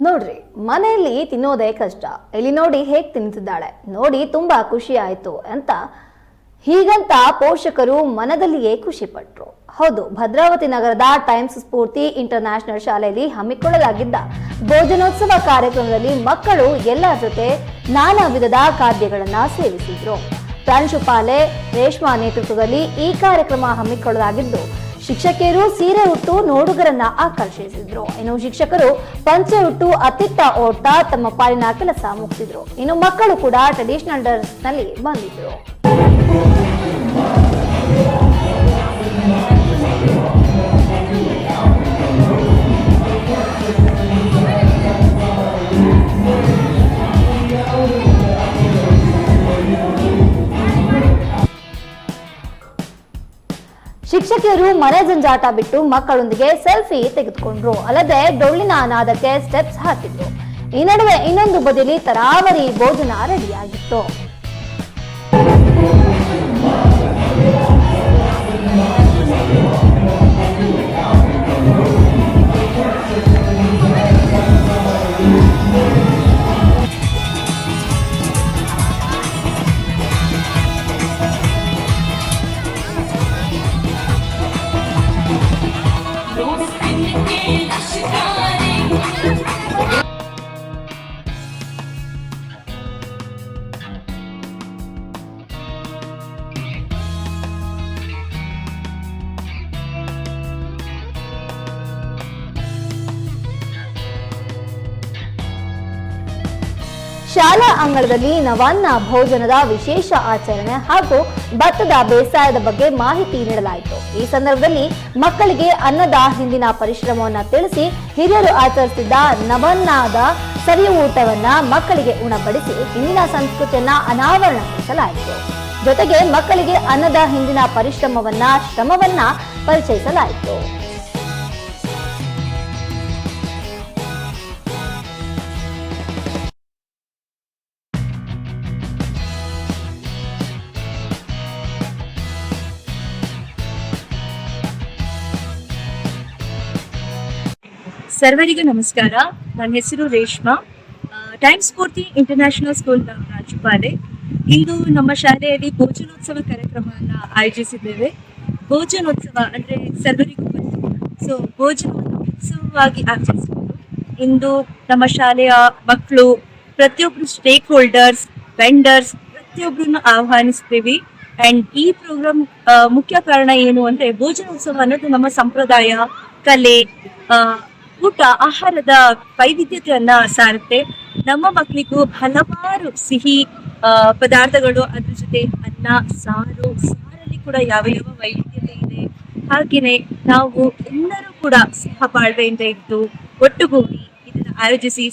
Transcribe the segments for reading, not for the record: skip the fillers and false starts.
ನೋಡ್ರಿ, ಮನೆಯಲ್ಲಿ ತಿನ್ನೋದೇ ಕಷ್ಟ. ಇಲ್ಲಿ ನೋಡಿ ಹೇಗೆ ತಿಂತಿದ್ದಾಳೆ, ನೋಡಿ ತುಂಬಾ ಖುಷಿ ಆಯ್ತು ಅಂತ ಹೀಗಂತ ಪೋಷಕರು ಮನದಲ್ಲಿಯೇ ಖುಷಿ ಪಟ್ರು. ಹೌದು, ಭದ್ರಾವತಿ ನಗರದ ಟೈಮ್ಸ್ ಸ್ಫೂರ್ತಿ ಇಂಟರ್ನ್ಯಾಷನಲ್ ಶಾಲೆಯಲ್ಲಿ ಹಮ್ಮಿಕೊಳ್ಳಲಾಗಿದ್ದ ಭೋಜನೋತ್ಸವ ಕಾರ್ಯಕ್ರಮದಲ್ಲಿ ಮಕ್ಕಳು ಎಲ್ಲರ ಜೊತೆ ನಾನಾ ವಿಧದ ಖಾದ್ಯಗಳನ್ನ ಸೇವಿಸಿದ್ರು. ಪ್ರಾಂಶುಪಾಲೆ ರೇಷ್ಮಾ ನೇತೃತ್ವದಲ್ಲಿ ಈ ಕಾರ್ಯಕ್ರಮ ಹಮ್ಮಿಕೊಳ್ಳಲಾಗಿದ್ದು, ಶಿಕ್ಷಕಿಯರು ಸೀರೆ ಉಟ್ಟು ನೋಡುಗರನ್ನ ಆಕರ್ಷಿಸಿದ್ರು. ಇನ್ನು ಶಿಕ್ಷಕರು ಪಂಚೆ ಉಟ್ಟು ಅತ್ತಿತ್ತ ಓಟ ತಮ್ಮ ಪಾಲಿನ ಕೆಲಸ ಮುಗಿಸಿದ್ರು. ಇನ್ನು ಮಕ್ಕಳು ಕೂಡ ಟ್ರೆಡಿಷನಲ್ ಡ್ರೆಸ್ ನಲ್ಲಿ ಬಂದಿದ್ರು. ಶಿಕ್ಷಕಿಯರು ಮನೆ ಜಂಜಾಟ ಬಿಟ್ಟು ಮಕ್ಕಳೊಂದಿಗೆ ಸೆಲ್ಫಿ ತೆಗೆದುಕೊಂಡ್ರು. ಅಲ್ಲದೆ ಡೊಳ್ಳಿನ ನಾದಕ್ಕೆ ಸ್ಟೆಪ್ಸ್ ಹಾಕಿದ್ರು. ಈ ನಡುವೆ ಇನ್ನೊಂದು ಬದಿಯಲ್ಲಿ ತರಾವರಿ ಭೋಜನ ರೆಡಿಯಾಗಿತ್ತು. ಶಾಲಾ ಅಂಗಳದಲ್ಲಿ ನವಾನ್ನ ಭೋಜನದ ವಿಶೇಷ ಆಚರಣೆ ಹಾಗೂ ಭತ್ತದ ಬೇಸಾಯದ ಬಗ್ಗೆ ಮಾಹಿತಿ ನೀಡಲಾಯಿತು. ಈ ಸಂದರ್ಭದಲ್ಲಿ ಮಕ್ಕಳಿಗೆ ಅನ್ನದ ಹಿಂದಿನ ಪರಿಶ್ರಮವನ್ನ ತಿಳಿಸಿ ಹಿರಿಯರು ಆಚರಿಸಿದ್ದ ನವನ್ನಾದ ಸವಿಯ ಊಟವನ್ನ ಮಕ್ಕಳಿಗೆ ಉಣಬಡಿಸಿ ಹಿಂದಿನ ಸಂಸ್ಕೃತಿಯನ್ನ ಅನಾವರಣಗೊಳಿಸಲಾಯಿತು. ಜೊತೆಗೆ ಮಕ್ಕಳಿಗೆ ಅನ್ನದ ಹಿಂದಿನ ಶ್ರಮವನ್ನ ಪರಿಚಯಿಸಲಾಯಿತು. ಸರ್ವರಿಗೂ ನಮಸ್ಕಾರ. ನನ್ನ ಹೆಸರು ರೇಷ್ಮಾ. ಟೈಮ್ಸ್ ಸ್ಫೂರ್ತಿ ಇಂಟರ್ನ್ಯಾಷನಲ್ ಸ್ಕೂಲ್ ಪ್ರಾಂಶುಪಾಲೆ. ಇಂದು ನಮ್ಮ ಶಾಲೆಯಲ್ಲಿ ಭೋಜನೋತ್ಸವ ಕಾರ್ಯಕ್ರಮವನ್ನು ಆಯೋಜಿಸಿದ್ದೇವೆ. ಭೋಜನೋತ್ಸವ ಅಂದರೆ ಸರ್ವರಿಗೂ ಗೊತ್ತು. ಸೊ ಭೋಜನವನ್ನು ಉತ್ಸವವಾಗಿ ಆಚರಿಸಬಹುದು. ಇಂದು ನಮ್ಮ ಶಾಲೆಯ ಮಕ್ಕಳು, ಪ್ರತಿಯೊಬ್ಬರು ಸ್ಟೇಕ್ ಹೋಲ್ಡರ್ಸ್, ವೆಂಡರ್ಸ್ ಪ್ರತಿಯೊಬ್ಬರನ್ನು ಆಹ್ವಾನಿಸ್ತೀವಿ. ಅಂಡ್ ಈ ಪ್ರೋಗ್ರಾಮ್ ಮುಖ್ಯ ಕಾರಣ ಏನು ಅಂದ್ರೆ, ಭೋಜನೋತ್ಸವ ಅನ್ನೋದು ನಮ್ಮ ಸಂಪ್ರದಾಯ, ಕಲೆ, ಊಟ, ಆಹಾರದ ವೈವಿಧ್ಯತೆಯನ್ನ ಸಾರುತ್ತೆ. ನಮ್ಮ ಮಕ್ಕಳಿಗೂ ಹಲವಾರು ಸಿಹಿ ಪದಾರ್ಥಗಳು, ಅದ್ರ ಜೊತೆ ಅನ್ನ, ಸಾರಲ್ಲಿ ಕೂಡ ಯಾವ ಯಾವ ವೈವಿಧ್ಯತೆ ಇದೆ. ಹಾಗೆಯೇ ನಾವು ಎಲ್ಲರೂ ಕೂಡ ಸಹಬಾಳ್ವೆಯಿಂದ ಇದ್ದು ಒಟ್ಟುಗೂಡಿ ಇದನ್ನು ಆಯೋಜಿಸಿ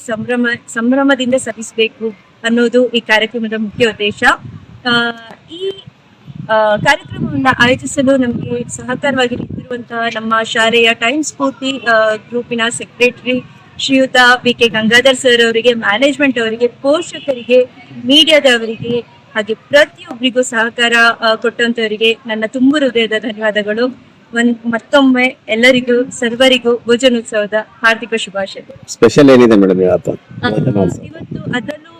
ಸಂಭ್ರಮದಿಂದ ಸಲ್ಲಿಸಬೇಕು ಅನ್ನೋದು ಈ ಕಾರ್ಯಕ್ರಮದ ಮುಖ್ಯ ಉದ್ದೇಶ. ಈ ಕಾರ್ಯಕ್ರಮವನ್ನು ಆಯೋಜಿಸಲು ನಮಗೆ ಸಹಕಾರವಾಗಿ ನಿಂತಿರುವಂತಹ ನಮ್ಮ ಶಾಲೆಯ ಟೈಮ್ಸ್ ಸ್ಫೂರ್ತಿ ಗ್ರೂಪಿನ ಸೆಕ್ರೆಟರಿ ಶ್ರೀಯುತ ವಿ.ಕೆ. ಗಂಗಾಧರ್ ಸರ್ ಅವರಿಗೆ, ಮ್ಯಾನೇಜ್ಮೆಂಟ್ ಅವರಿಗೆ, ಪೋಷಕರಿಗೆ, ಮೀಡಿಯಾದವರಿಗೆ, ಹಾಗೆ ಪ್ರತಿಯೊಬ್ಬರಿಗೂ ಸಹಕಾರ ಕೊಟ್ಟಂತವರಿಗೆ ನನ್ನ ತುಂಬು ಹೃದಯದ ಧನ್ಯವಾದಗಳು. ಮತ್ತೊಮ್ಮೆ ಎಲ್ಲರಿಗೂ, ಸರ್ವರಿಗೂ ಭೋಜನೋತ್ಸವದ ಹಾರ್ದಿಕ ಶುಭಾಶಯಗಳು. ಸ್ಪೆಷಲ್ ಏನಿದೆ ಮೇಡಮ್ ಇವತ್ತು? ಅದರಲ್ಲೂ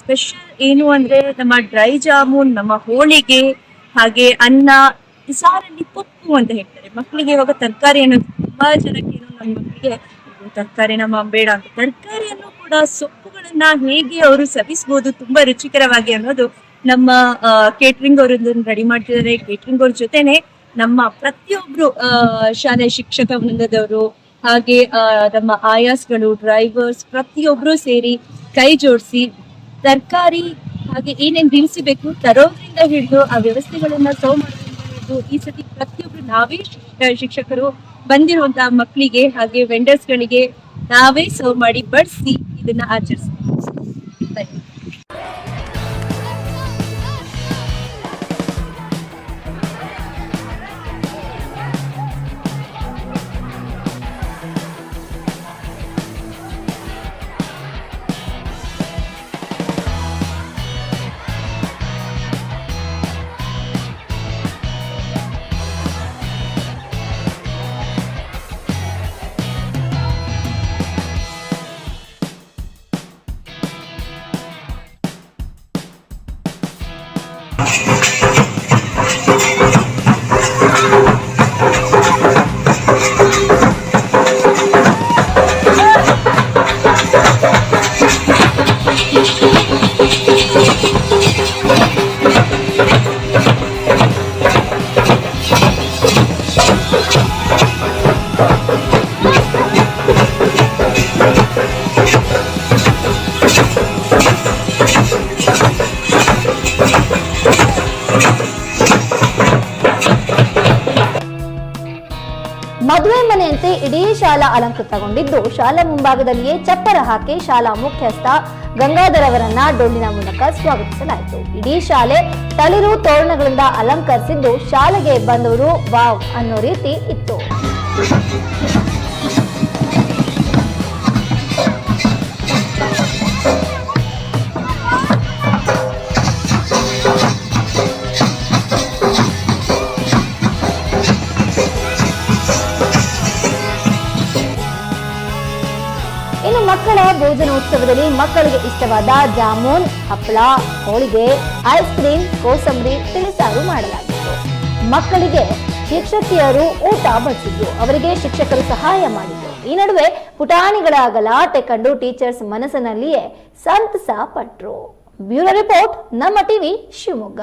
ಸ್ಪೆಷಲ್ ಏನು ಅಂದ್ರೆ, ನಮ್ಮ ಡ್ರೈ ಜಾಮೂನ್, ನಮ್ಮ ಹೋಳಿಗೆ, ಹಾಗೆ ಅನ್ನ, ಸಾರಲ್ಲಿ ಪಪ್ಪು ಅಂತ ಹೇಳ್ತಾರೆ. ಮಕ್ಕಳಿಗೆ ಇವಾಗ ತರಕಾರಿ ಅನ್ನೋದು ತುಂಬಾ ಜನಕ್ಕೆ ನಮ್ಮ ಮಕ್ಕಳಿಗೆ ತರಕಾರಿ ನಮ್ಮ ಬೇಡ ಅಂತ, ತರಕಾರಿಯನ್ನು ಕೂಡ ಸೊಪ್ಪುಗಳನ್ನ ಹೇಗೆ ಅವರು ಸವಿಸಬಹುದು ತುಂಬಾ ರುಚಿಕರವಾಗಿ ಅನ್ನೋದು ನಮ್ಮ ಕೇಟರಿಂಗ್ ಅವರು ರೆಡಿ ಮಾಡ್ತಿದ್ದಾರೆ. ಕೇಟರಿಂಗ್ ಅವ್ರ ಜೊತೆನೆ ನಮ್ಮ ಪ್ರತಿಯೊಬ್ರು ಶಾಲೆ ಶಿಕ್ಷಕ ವೃಂದದವರು, ಹಾಗೆ ನಮ್ಮ ಆಯಾಸ್ಗಳು, ಡ್ರೈವರ್ಸ್ ಪ್ರತಿಯೊಬ್ರು ಸೇರಿ ಕೈ ಜೋಡಿಸಿ ತರಕಾರಿ ಹಾಗೆ ಏನೇನ್ ದಿನಸಿ ಬೇಕು ತರೋದ್ರಿಂದ ಹಿಡಿದು ಆ ವ್ಯವಸ್ಥೆಗಳನ್ನ ಸರ್ವ್ ಮಾಡೋದ್ರಿಂದ ಹಿಡಿದು ಈ ಸತಿ ಪ್ರತಿಯೊಬ್ರು ನಾವೇ ಶಿಕ್ಷಕರು ಬಂದಿರುವಂತಹ ಮಕ್ಕಳಿಗೆ ಹಾಗೆ ವೆಂಡರ್ಸ್ ಗಳಿಗೆ ನಾವೇ ಸರ್ವ್ ಮಾಡಿ ಬಡಿಸಿ ಇದನ್ನ ಆಚರಿಸ್ತೀವಿ. ಮದುವೆ ಮನೆಯಂತೆ ಇಡೀ ಶಾಲಾ ಅಲಂಕೃತಗೊಂಡಿದ್ದು, ಶಾಲಾ ಮುಂಭಾಗದಲ್ಲಿಯೇ ಚಪ್ಪರ ಹಾಕಿ ಶಾಲಾ ಮುಖ್ಯಸ್ಥ ಗಂಗಾಧರ್ ಅವರನ್ನ ಡೊಳ್ಳಿನ ಮೂಲಕ ಸ್ವಾಗತಿಸಲಾಯಿತು. ಇಡೀ ಶಾಲೆ ತಳಿರು ತೋರಣಗಳಿಂದ ಅಲಂಕರಿಸಿದ್ದು, ಶಾಲೆಗೆ ಬಂದವರು ವಾವ್ ಅನ್ನೋ ರೀತಿ ಇತ್ತು. ಇನ್ನು ಮಕ್ಕಳ ಭೋಜನೋತ್ಸವದಲ್ಲಿ ಮಕ್ಕಳಿಗೆ ಇಷ್ಟವಾದ ಜಾಮೂನ್, ಹಪ್ಪಳ, ಹೋಳಿಗೆ, ಐಸ್ ಕ್ರೀಮ್, ಕೋಸಂಬರಿ, ತಿಳಿಸಾರು ಮಾಡಲಾಗಿತ್ತು. ಮಕ್ಕಳಿಗೆ ಶಿಕ್ಷಕಿಯರು ಊಟ ಬಡಿಸಿದ್ರು, ಅವರಿಗೆ ಶಿಕ್ಷಕರು ಸಹಾಯ ಮಾಡಿದ್ರು. ಈ ನಡುವೆ ಪುಟಾಣಿಗಳ ಗಲಾಟೆ ಕಂಡು ಟೀಚರ್ಸ್ ಮನಸ್ಸಿನಲ್ಲಿಯೇ ಸಂತಸ ಪಟ್ರು. ಬ್ಯೂರೋ ರಿಪೋರ್ಟ್, ನಮ್ಮ ಟಿವಿ, ಶಿವಮೊಗ್ಗ.